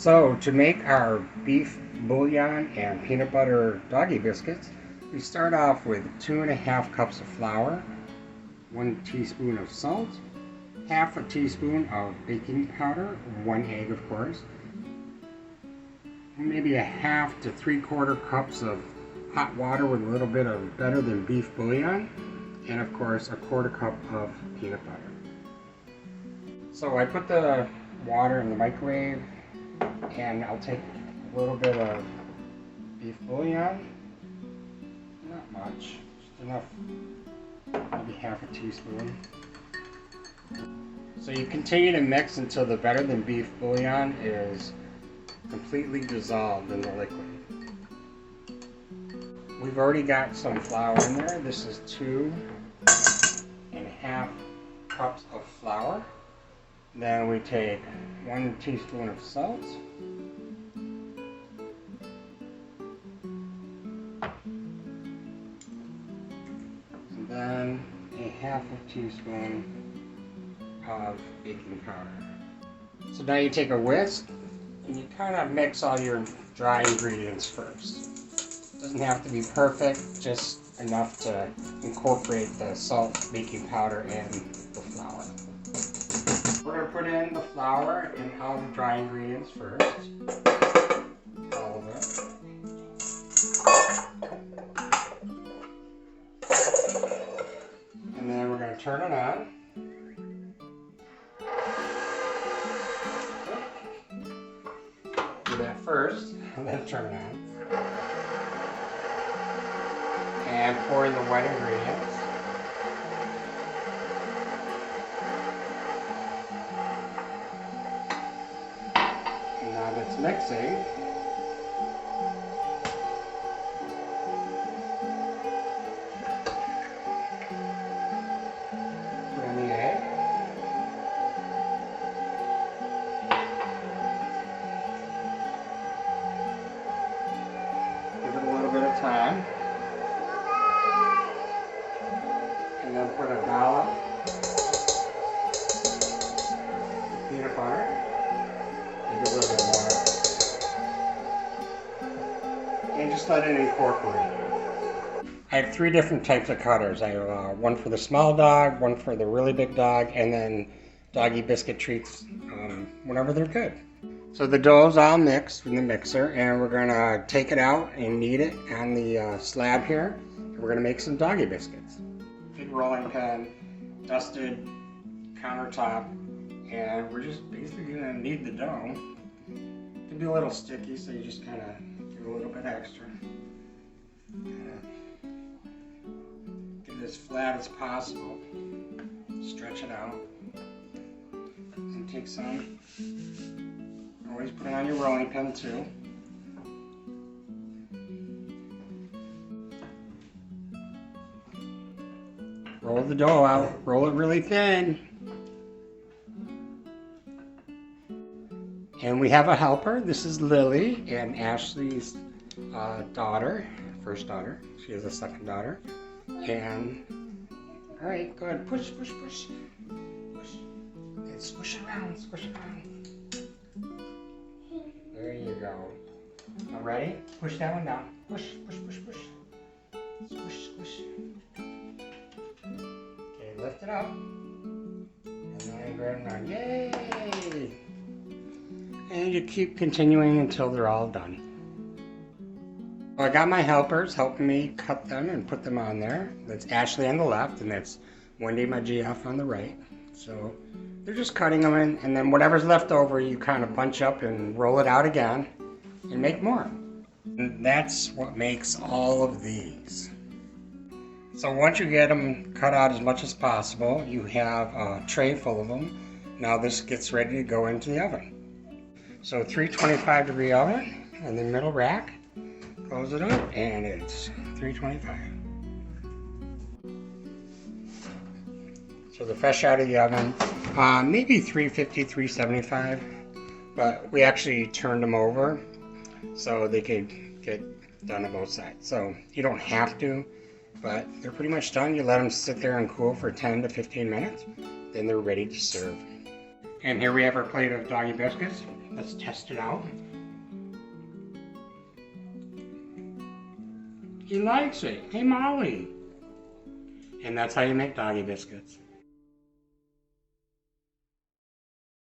So to make our beef bouillon and peanut butter doggy biscuits, we start off with 2.5 cups of flour, 1 teaspoon of salt, half a teaspoon of baking powder, 1 egg of course, maybe a half to 3/4 cups of hot water with a little bit of better than beef bouillon, and of course a 1/4 cup of peanut butter. So I put the water in the microwave, and I'll take a little bit of beef bouillon, not much, just enough, maybe half a teaspoon. So you continue to mix until the better than beef bouillon is completely dissolved in the liquid. We've already got some flour in there. This is 2.5 cups of flour. Then we take 1 teaspoon of salt, and then a half a teaspoon of baking powder. So now you take a whisk and you kind of mix all your dry ingredients first. Doesn't have to be perfect, just enough to incorporate the salt, baking powder, and the flour. We're going to put in the flour and all the dry ingredients first. All of it. And then we're going to turn it on. Do that first, and then turn it on. And pour in the wet ingredients. And now that it's mixing, put in the egg. Give it a little bit of time. And then put a dollop of peanut butter. Maybe a little bit more. And just let it incorporate. I have 3 different types of cutters. I have one for the small dog, one for the really big dog, and then doggy biscuit treats whenever they're good. So the dough's all mixed in the mixer, and we're going to take it out and knead it on the slab here. And we're going to make some doggy biscuits. Big rolling pin, dusted countertop, and we're just basically going to knead the dough. It can be a little sticky, so you just kind of give a little bit extra. Get it as flat as possible. Stretch it out. And take some. Always put it on your rolling pin too. Roll the dough out, roll it really thin. And we have a helper. This is Lily and Ashley's daughter, first daughter. She has a second daughter. And, all right, go ahead, push, push, push. Push. And squish it around, squish it around. There you go. All ready? Push that one down. Push, push, push, push. Squish, squish. Lift it up, and then grab it on. Yay! And you keep continuing until they're all done. Well, I got my helpers helping me cut them and put them on there. That's Ashley on the left, and that's Wendy, my GF, on the right. So they're just cutting them in, and then whatever's left over, you kind of bunch up and roll it out again and make more. And that's what makes all of these. So once you get them cut out as much as possible, you have a tray full of them. Now this gets ready to go into the oven. So 325-degree oven in the middle rack. Close it up, and it's 325. So they're fresh out of the oven. Maybe 350, 375. But we actually turned them over so they could get done on both sides. So you don't have to. But they're pretty much done. You let them sit there and cool for 10 to 15 minutes. Then they're ready to serve. And here we have our plate of Doggy Biscuits. Let's test it out. He likes it. Hey, Molly. And that's how you make Doggy Biscuits.